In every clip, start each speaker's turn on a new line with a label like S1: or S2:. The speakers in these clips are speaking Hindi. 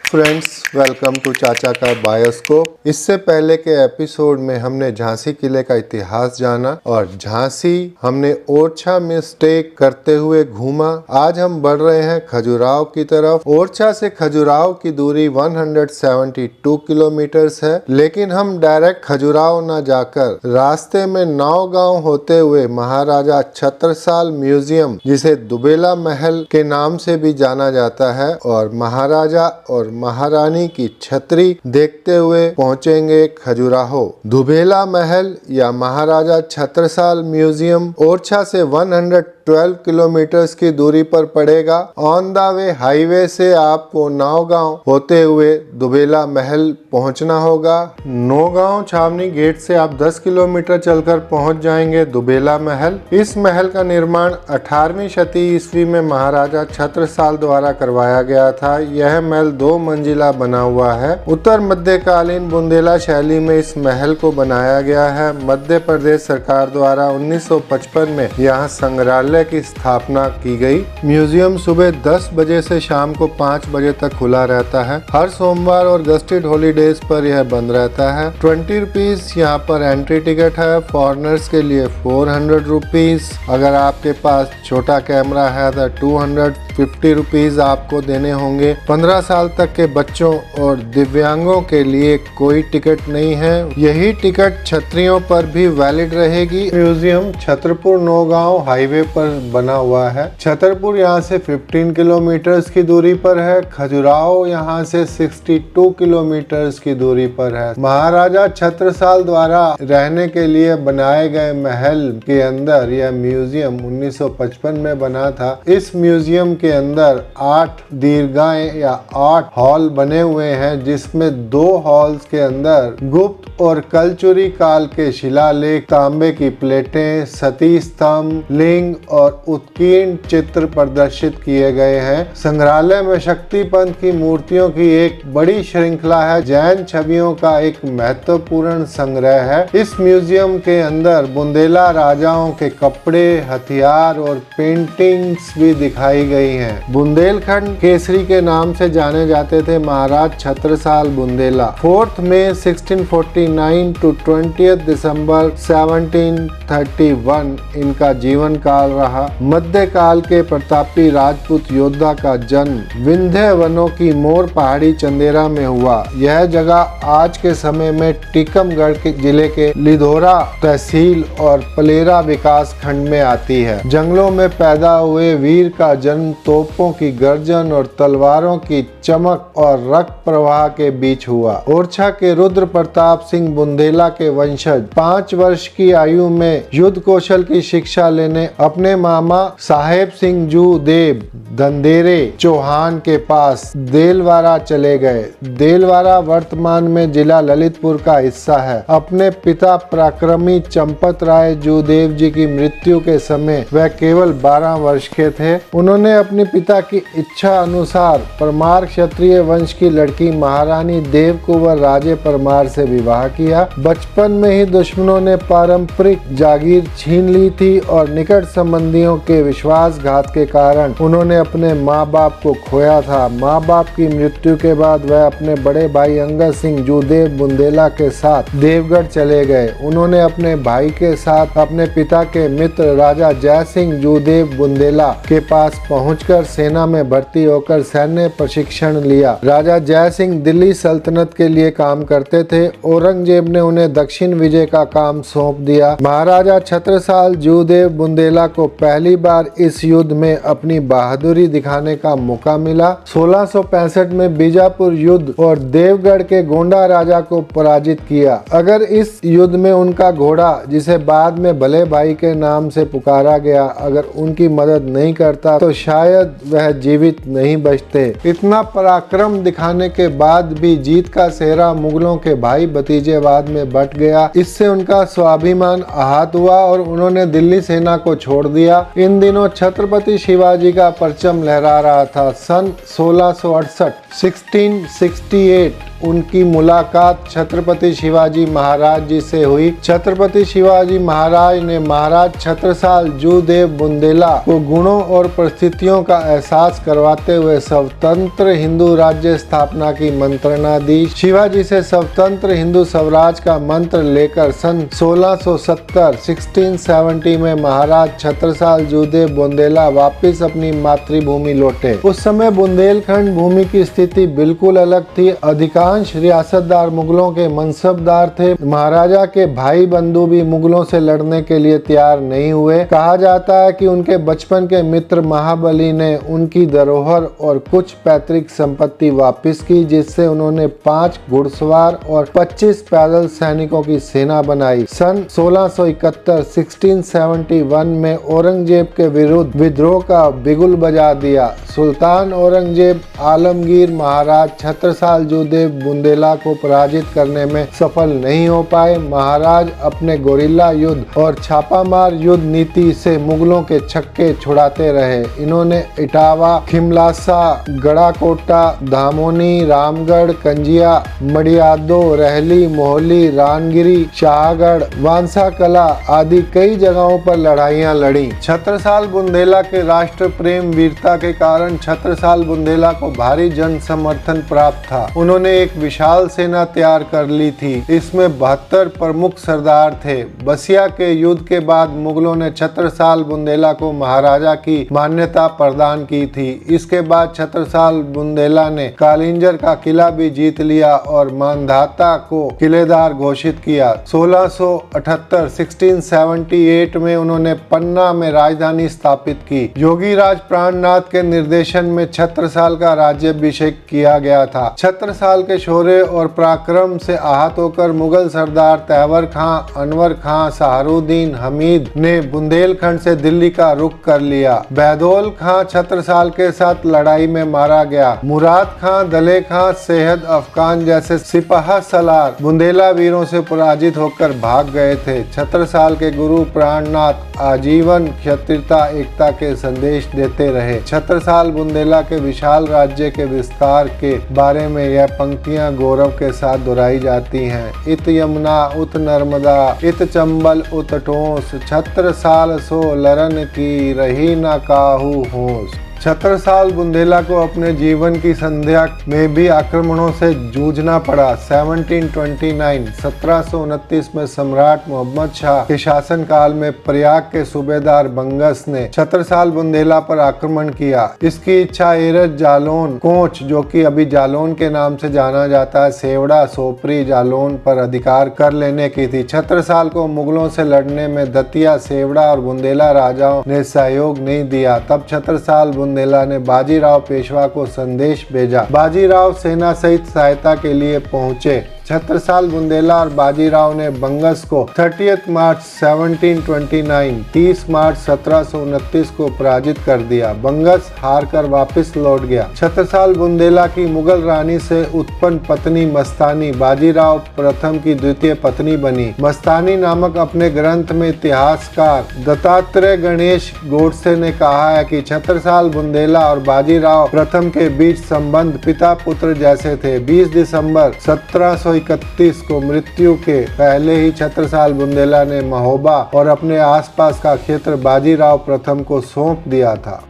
S1: फ्रेंड्स, वेलकम टू चाचा का बायोस्कोप। इससे पहले के एपिसोड में हमने झांसी किले का इतिहास जाना और झांसी हमने ओरछा में स्टे करते हुए घूमा। आज हम बढ़ रहे हैं खजुराहो की तरफ। ओरछा से खजुराहो की दूरी 172 किलोमीटर्स है, लेकिन हम डायरेक्ट खजुराहो न जाकर रास्ते में नौगांव होते हुए महाराजा छत्रसाल म्यूजियम, जिसे दुबेला महल के नाम से भी जाना जाता है, और महाराजा और महारानी की छतरी देखते हुए पहुंचेंगे खजुराहो। दुबेला महल या महाराजा छत्रसाल म्यूजियम ओरछा से 112 किलोमीटर्स की दूरी पर पड़ेगा। ऑन द वे हाईवे से आपको नौगांव होते हुए दुबेला महल पहुंचना होगा। नौगांव छावनी गेट से आप 10 किलोमीटर चलकर पहुंच जाएंगे दुबेला महल। इस महल का निर्माण 18वीं शती ईस्वी में महाराजा छत्रसाल द्वारा करवाया गया था। यह महल 2 मंजिला बना हुआ है। उत्तर मध्यकालीन बुंदेला शैली में इस महल को बनाया गया है। मध्य प्रदेश सरकार द्वारा 1955 में यहाँ संग्रहालय की स्थापना की गई। म्यूजियम सुबह 10 बजे से शाम को 5 बजे तक खुला रहता है। हर सोमवार और गस्टेड हॉलीडेज पर यह बंद रहता है। 20 रुपीज यहाँ पर एंट्री टिकट है। फॉरेनर्स के लिए 400 रुपीज। अगर आपके पास छोटा कैमरा है तो 250 रुपीज आपको देने होंगे। 15 साल तक के बच्चों और दिव्यांगों के लिए कोई टिकट नहीं है। यही टिकट छतरियों पर भी वैलिड रहेगी। म्यूजियम छतरपुर नौगांव हाईवे पर बना हुआ है। छतरपुर यहाँ से 15 किलोमीटर्स की दूरी पर है। खजुराहो यहाँ से 62 किलोमीटर्स की दूरी पर है। महाराजा छत्रसाल द्वारा रहने के लिए बनाए गए महल के अंदर यह म्यूजियम 1955 में बना था। इस म्यूजियम के अंदर 8 दीर्घाएं या 8 हॉल बने हुए हैं, जिसमें 2 हॉल्स के अंदर गुप्त और कलचुरी काल के शिलालेख, तांबे की प्लेटें, सती स्तंभ, लिंग और उत्कीर्ण चित्र प्रदर्शित किए गए हैं। संग्रहालय में शक्ति पंथ की मूर्तियों की एक बड़ी श्रृंखला है। जैन छवियों का एक महत्वपूर्ण संग्रह है। इस म्यूजियम के अंदर बुंदेला राजाओं के कपड़े, हथियार और पेंटिंग्स भी दिखाई गई हैं। बुंदेलखंड केसरी के नाम से जाने जाते थे महाराज छत्रसाल बुंदेला। 4 मई 1649 टू 20 दिसंबर 1731 इनका जीवन काल रहा। मध्यकाल के प्रतापी राजपूत योद्धा का जन्म विंध्य वनों की मोर पहाड़ी चंदेरा में हुआ। यह जगह आज के समय में टीकमगढ़ के जिले के लिधोरा तहसील और पलेरा विकास खंड में आती है। जंगलों में पैदा हुए वीर का जन्म तोपों की गर्जन और तलवारों की चमक और रक्त प्रवाह के बीच हुआ। ओरछा के रुद्र प्रताप सिंह बुंदेला के वंशज 5 वर्ष की आयु में युद्ध कौशल की शिक्षा लेने अपने मामा साहेब सिंह जू देव धंधेरे चौहान के पास देलवारा चले गए। देलवारा वर्तमान में जिला ललितपुर का हिस्सा है। अपने पिता पराक्रमी चंपत राय जूदेव जी की मृत्यु के समय वह केवल 12 वर्ष के थे। उन्होंने अपने पिता की इच्छा अनुसार परमार क्षत्रिय वंश की लड़की महारानी देव कुंवर राजे परमार से विवाह किया। बचपन में ही दुश्मनों ने पारंपरिक जागीर छीन ली थी और निकट संबंधियों के विश्वासघात के कारण उन्होंने अपने माँ बाप को खोया था। माँ बाप की मृत्यु के बाद वह अपने बड़े भाई अंगद सिंह जूदेव बुंदेला के साथ देवगढ़ चले गए। उन्होंने अपने भाई के साथ अपने पिता के मित्र राजा जय सिंह जूदेव बुंदेला के पास पहुंचकर सेना में भर्ती होकर सैन्य प्रशिक्षण लिया। राजा जय सिंह दिल्ली सल्तनत के लिए काम करते थे। औरंगजेब ने उन्हें दक्षिण विजय का काम सौंप दिया। महाराजा छत्रसाल जूदेव बुंदेला को पहली बार इस युद्ध में अपनी बहादुरी दिखाने का मौका मिला। 1665 में बीजापुर युद्ध और देवगढ़ के गोंडा राजा को पराजित किया। अगर इस युद्ध में उनका घोड़ा, जिसे बाद में भले भाई के नाम से पुकारा गया, अगर उनकी मदद नहीं करता तो शायद वह जीवित नहीं बचते। इतना पराक्रम दिखाने के बाद भी जीत का सेहरा मुगलों के भाई भतीजेवाद में बट गया। इससे उनका स्वाभिमान आहत हुआ और उन्होंने दिल्ली सेना को छोड़ दिया। इन दिनों छत्रपति शिवाजी का परचम लहरा रहा था। सन 1668 1668 उनकी मुलाकात छत्रपति शिवाजी महाराज जी से हुई। छत्रपति शिवाजी महाराज ने महाराज छत्रसाल जूदेव बुंदेला को गुणों और परिस्थितियों का एहसास करवाते हुए स्वतंत्र हिंदू राज्य स्थापना की मंत्रणा दी। शिवाजी से स्वतंत्र हिंदू स्वराज का मंत्र लेकर सन 1670 में महाराज छत्रसाल जूदेव बुंदेला वापिस अपनी मातृभूमि लौटे। उस समय बुंदेलखंड भूमि की स्थिति बिल्कुल अलग थी। अधिकांश रियासतदार मुगलों के मनसबदार थे। महाराजा के भाई बंधु भी मुगलों से लड़ने के लिए तैयार नहीं हुए। कहा जाता है कि उनके बचपन के मित्र महाबली ने उनकी धरोहर और कुछ पैतृक संपत्ति वापस की, जिससे उन्होंने 5 घुड़सवार और 25 पैदल सैनिकों की सेना बनाई। सन 1671 में औरंगजेब के विरुद्ध विद्रोह का बिगुल बजा दिया। सुल्तान औरंगजेब आलमगीर महाराज छत्रसाल जूदेव बुंदेला को पराजित करने में सफल नहीं हो पाए। महाराज अपने गोरिल्ला युद्ध और छापामार युद्ध नीति से मुगलों के छक्के छुड़ाते रहे। इन्होंने इटावा, खिमलासा, गड़ाकोटा, धामोनी, रामगढ़, कंजिया, मडियादो, रहली, मोहली, रानगिरी, शाहगढ़, वांसा कला आदि कई जगहों पर लड़ाइयां लड़ी। छत्रसाल बुंदेला के राष्ट्र प्रेम वीरता के कारण छत्रसाल बुंदेला को भारी जन समर्थन प्राप्त था। उन्होंने एक विशाल सेना तैयार कर ली थी। इसमें 72 प्रमुख सरदार थे। बसिया के युद्ध के बाद मुगलों ने छत्रसाल बुंदेला को महाराजा की मान्यता प्रदान की थी। इसके बाद छत्रसाल बुंदेला ने कालिंजर का किला भी जीत लिया और मांधाता को किलेदार घोषित किया। 1678 में उन्होंने पन्ना में राजधानी स्थापित की। योगीराज प्राणनाथ के निर्देशन में छत्रसाल का राज्याभिषेक किया गया था। छत्रसाल के शौर्य और पराक्रम से आहत होकर मुगल सरदार तैवर खां, अनवर खां, सहारुद्दीन हमीद ने बुंदेलखंड से दिल्ली का रुख कर लिया। बहदौल खां छत्रसाल के साथ लड़ाई में मारा गया। मुराद खां, दले खां, सेहद अफगान जैसे सिपाह सलार बुंदेला वीरों से पराजित होकर भाग गए थे। छत्रसाल के गुरु प्राणनाथ आजीवन क्षत्रियता एकता के संदेश देते रहे। छत्रसाल बुंदेला के विशाल राज्य के विस्तार के बारे में यह पंक्तियां गौरव के साथ दोहराई जाती हैं। इत यमुना उत नर्मदा इत चंबल उत ठोस, छत्रसाल सो लरन की रही न काहू होश। छत्रसाल बुंदेला को अपने जीवन की संध्या में भी आक्रमणों से जूझना पड़ा। 1729 में सम्राट मोहम्मद शाह के शासनकाल में प्रयाग के सूबेदार बंगस ने छत्रसाल बुंदेला पर आक्रमण किया। इसकी इच्छा एरज जालौन कोच, जो कि अभी जालौन के नाम से जाना जाता है, सेवड़ा, सोपरी, जालौन पर अधिकार कर लेने की थी। छत्रसाल को मुगलों से लड़ने में दतिया, सेवड़ा और बुंदेला राजाओं ने सहयोग नहीं दिया। तब छत्रसाल बुंदेला ने बाजीराव पेशवा को संदेश भेजा। बाजीराव सेना सहित सहायता के लिए पहुंचे। छत्रसाल बुंदेला और बाजीराव ने बंगस को 30 मार्च 1729, 30 मार्च 1729 को पराजित कर दिया। बंगस हार कर वापिस लौट गया। छत्रसाल बुंदेला की मुगल रानी से उत्पन्न पत्नी मस्तानी बाजीराव प्रथम की द्वितीय पत्नी बनी। मस्तानी नामक अपने ग्रंथ में इतिहासकार दत्तात्रेय गणेश गोडसे ने कहा है कि छत्रसाल बुंदेला और बाजीराव प्रथम के बीच संबंध पिता पुत्र जैसे थे। 20 दिसंबर 1731 को मृत्यु के पहले ही छत्रसाल बुंदेला ने महोबा और अपने आसपास का क्षेत्र बाजीराव प्रथम को सौंप दिया था।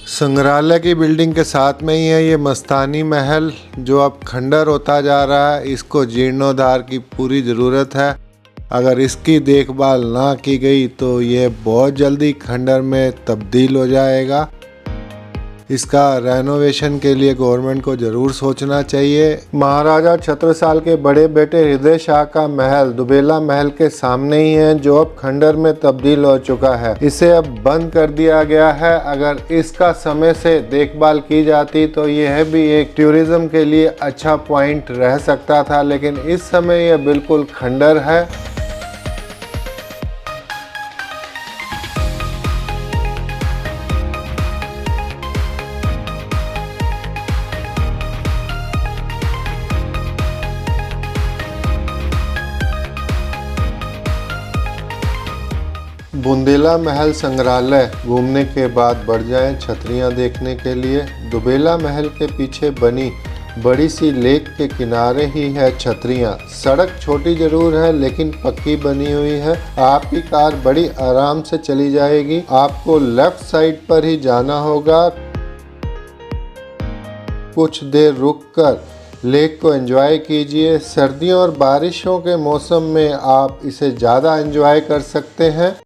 S1: संग्रहालय की बिल्डिंग के साथ में ही है ये मस्तानी महल, जो अब खंडर होता जा रहा है। इसको जीर्णोद्धार की पूरी ज़रूरत है। अगर इसकी देखभाल ना की गई तो ये बहुत जल्दी खंडर में तब्दील हो जाएगा। इसका रेनोवेशन के लिए गवर्नमेंट को जरूर सोचना चाहिए। महाराजा छत्रसाल के बड़े बेटे हृदय शाह का महल दुबेला महल के सामने ही है, जो अब खंडर में तब्दील हो चुका है। इसे अब बंद कर दिया गया है। अगर इसका समय से देखभाल की जाती तो यह भी एक टूरिज्म के लिए अच्छा पॉइंट रह सकता था, लेकिन इस समय यह बिल्कुल खंडर है। बुंदेला महल संग्रहालय घूमने के बाद बढ़ जाएं छतरियां देखने के लिए। दुबेला महल के पीछे बनी बड़ी सी लेक के किनारे ही है छतरियाँ। सड़क छोटी जरूर है लेकिन पक्की बनी हुई है। आपकी कार बड़ी आराम से चली जाएगी। आपको लेफ्ट साइड पर ही जाना होगा। कुछ देर रुककर लेक को एंजॉय कीजिए। सर्दियों और बारिशों के मौसम में आप इसे ज़्यादा एंजॉय कर सकते हैं।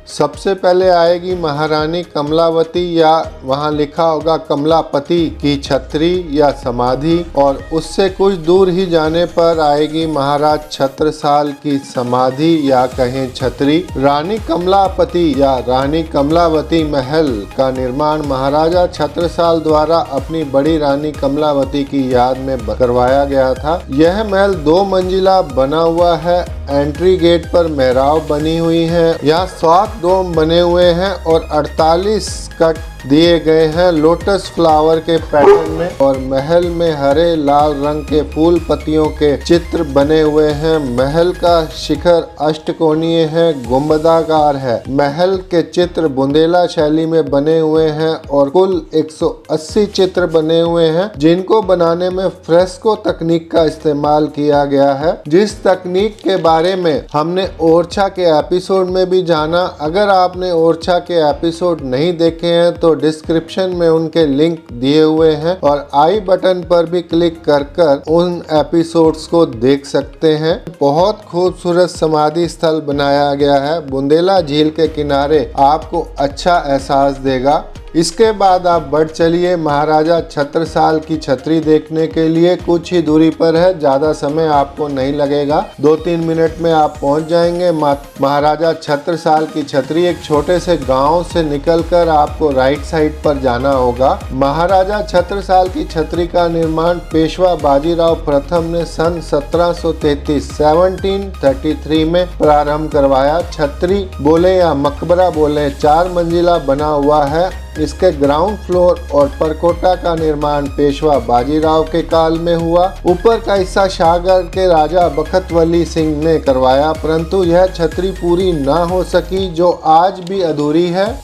S1: सबसे पहले आएगी महारानी कमलावती या वहाँ लिखा होगा कमलापति की छतरी या समाधि, और उससे कुछ दूर ही जाने पर आएगी महाराज छत्रसाल की समाधि या कहें छतरी। रानी कमलापति या रानी कमलावती महल का निर्माण महाराजा छत्रसाल द्वारा अपनी बड़ी रानी कमलावती की याद में करवाया गया था। यह महल 2 मंजिला बना हुआ है। एंट्री गेट पर मेहराब बनी हुई है। यहाँ 7 डोम बने हुए हैं और 48 कट दिए गए हैं लोटस फ्लावर के पैटर्न में, और महल में हरे लाल रंग के फूल पत्तियों के चित्र बने हुए हैं। महल का शिखर अष्टकोणीय है, गुंबदाकार है। महल के चित्र बुंदेला शैली में बने हुए हैं और कुल 180 चित्र बने हुए हैं, जिनको बनाने में फ्रेस्को तकनीक का इस्तेमाल किया गया है, जिस तकनीक के बारे में हमने ओरछा के एपिसोड में भी जाना। अगर आपने ओरछा के एपिसोड नहीं देखे हैं तो डिस्क्रिप्शन में उनके लिंक दिए हुए हैं, और आई बटन पर भी क्लिक कर उन एपिसोड्स को देख सकते हैं। बहुत खूबसूरत समाधि स्थल बनाया गया है। बुंदेला झील के किनारे आपको अच्छा एहसास देगा। इसके बाद आप बढ़ चलिए महाराजा छत्रसाल की छतरी देखने के लिए। कुछ ही दूरी पर है, ज़्यादा समय आपको नहीं लगेगा, 2-3 मिनट में आप पहुंच जाएंगे। महाराजा छत्रसाल की छतरी एक छोटे से गांव से निकलकर आपको राइट साइड पर जाना होगा। महाराजा छत्रसाल की छतरी का निर्माण पेशवा बाजीराव प्रथम ने सन 1733 में प्रारंभ करवाया। छतरी बोले या मकबरा बोले 4 मंजिला बना हुआ है। इसके ग्राउंड फ्लोर और परकोटा का निर्माण पेशवा बाजीराव के काल में हुआ। ऊपर का हिस्सा शाहगढ़ के राजा बखतवली सिंह ने करवाया, परंतु यह छतरी पूरी ना हो सकी, जो आज भी अधूरी है।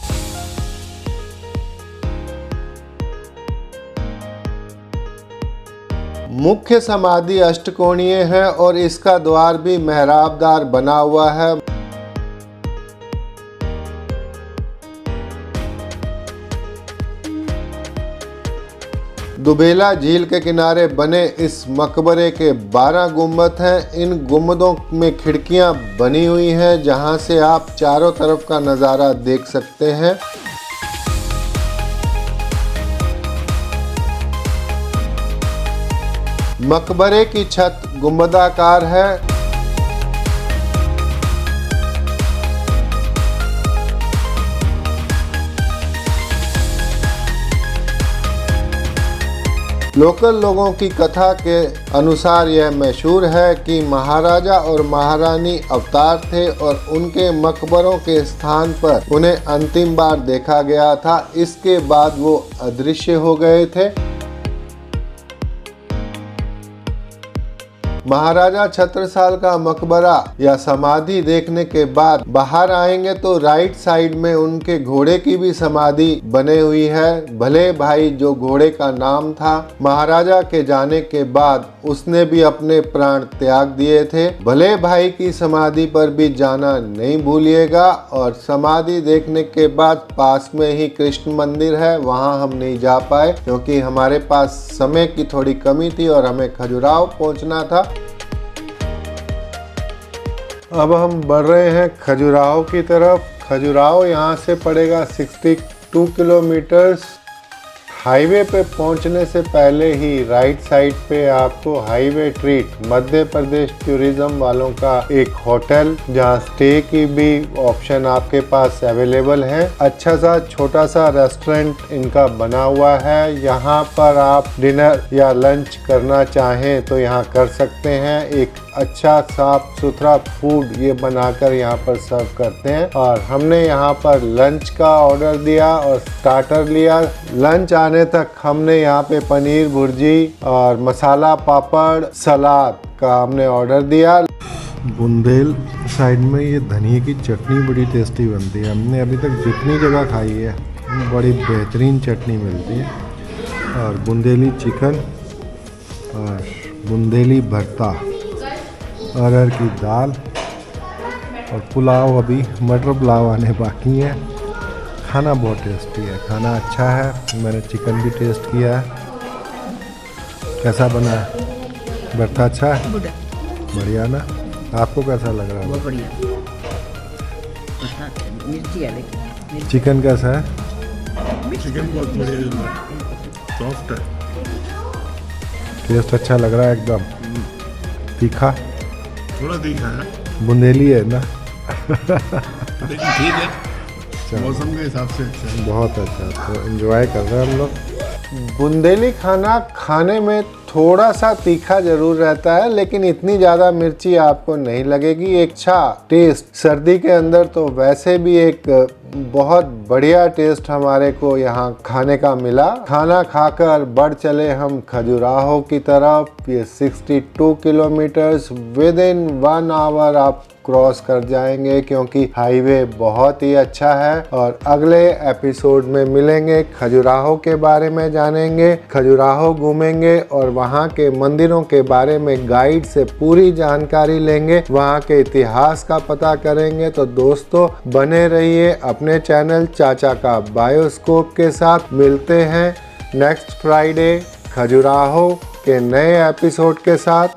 S1: मुख्य समाधि अष्टकोणीय है और इसका द्वार भी मेहराबदार बना हुआ है। दुबेला झील के किनारे बने इस मकबरे के 12 गुम्बद हैं। इन गुम्बदों में खिड़कियां बनी हुई हैं, जहां से आप चारों तरफ का नज़ारा देख सकते हैं। मकबरे की छत गुंबदाकार है। लोकल लोगों की कथा के अनुसार यह मशहूर है कि महाराजा और महारानी अवतार थे और उनके मकबरों के स्थान पर उन्हें अंतिम बार देखा गया था। इसके बाद वो अदृश्य हो गए थे। महाराजा छत्रसाल का मकबरा या समाधि देखने के बाद बाहर आएंगे तो राइट साइड में उनके घोड़े की भी समाधि बनी हुई है। भले भाई जो घोड़े का नाम था, महाराजा के जाने के बाद उसने भी अपने प्राण त्याग दिए थे। भले भाई की समाधि पर भी जाना नहीं भूलिएगा। और समाधि देखने के बाद पास में ही कृष्ण मंदिर है, वहाँ हम नहीं जा पाए क्योंकि हमारे पास समय की थोड़ी कमी थी और हमें खजुराहो पहुँचना था। अब हम बढ़ रहे हैं खजुराहो की तरफ। खजुराहो यहाँ से पड़ेगा 62 किलोमीटर्स। हाईवे पे पहुंचने से पहले ही राइट साइड पे आपको highway treat Madhya Pradesh tourism वालों का एक होटल, जहां स्टे की भी ऑप्शन आपके पास अवेलेबल है। अच्छा सा छोटा सा रेस्टोरेंट इनका बना हुआ है। यहां पर आप डिनर या लंच करना चाहें तो यहां कर सकते हैं। एक अच्छा साफ सुथरा फूड ये बनाकर यहाँ पर सर्व करते हैं। और हमने यहाँ पर लंच का ऑर्डर दिया और स्टार्टर लिया। लंच आने तक हमने यहाँ पे पनीर भुर्जी और मसाला पापड़ सलाद का हमने ऑर्डर दिया। बुंदेल साइड में ये धनिया की चटनी बड़ी टेस्टी बनती है। हमने अभी तक जितनी जगह खाई है बड़ी बेहतरीन चटनी मिलती है, और बुंदेली चिकन और बुंदेली भरता, अरहर की दाल और पुलाव। अभी मटर पुलाव आने बाकी है। खाना बहुत टेस्टी है, खाना अच्छा है। मैंने चिकन भी टेस्ट किया है। कैसा बना है? भरता अच्छा है, बढ़िया ना? आपको कैसा लग रहा है?
S2: बहुत बढ़िया। मिर्ची है लेकिन
S1: चिकन कैसा है?
S3: चिकन बहुत बढ़िया, सॉफ्ट है।
S1: टेस्ट अच्छा लग रहा है एकदम। तीखा,
S3: थोड़ा तीखा है
S1: बुंदेली है ना?
S3: लेकिन ठीक है, मौसम के हिसाब से अच्छा है।
S1: बहुत अच्छा, तो एंजॉय कर रहे हैं हम लोग। बुंदेली खाना खाने में थोड़ा सा तीखा जरूर रहता है, लेकिन इतनी ज़्यादा मिर्ची आपको नहीं लगेगी। एक अच्छा टेस्ट सर्दी के अंदर तो वैसे भी एक बहुत बढ़िया टेस्ट हमारे को यहाँ खाने का मिला। खाना खाकर बढ़ चले हम खजुराहो की तरफ। ये 62 किलोमीटर्स विद इन 1 आवर आप क्रॉस कर जाएंगे, क्योंकि हाईवे बहुत ही अच्छा है। और अगले एपिसोड में मिलेंगे, खजुराहो के बारे में जानेंगे, खजुराहो घूमेंगे और वहाँ के मंदिरों के बारे में गाइड से पूरी जानकारी लेंगे, वहाँ के इतिहास का पता करेंगे। तो दोस्तों बने रहिए अपने चैनल चाचा का बायोस्कोप के साथ। मिलते हैं नेक्स्ट फ्राइडे खजुराहो के नए एपिसोड के साथ।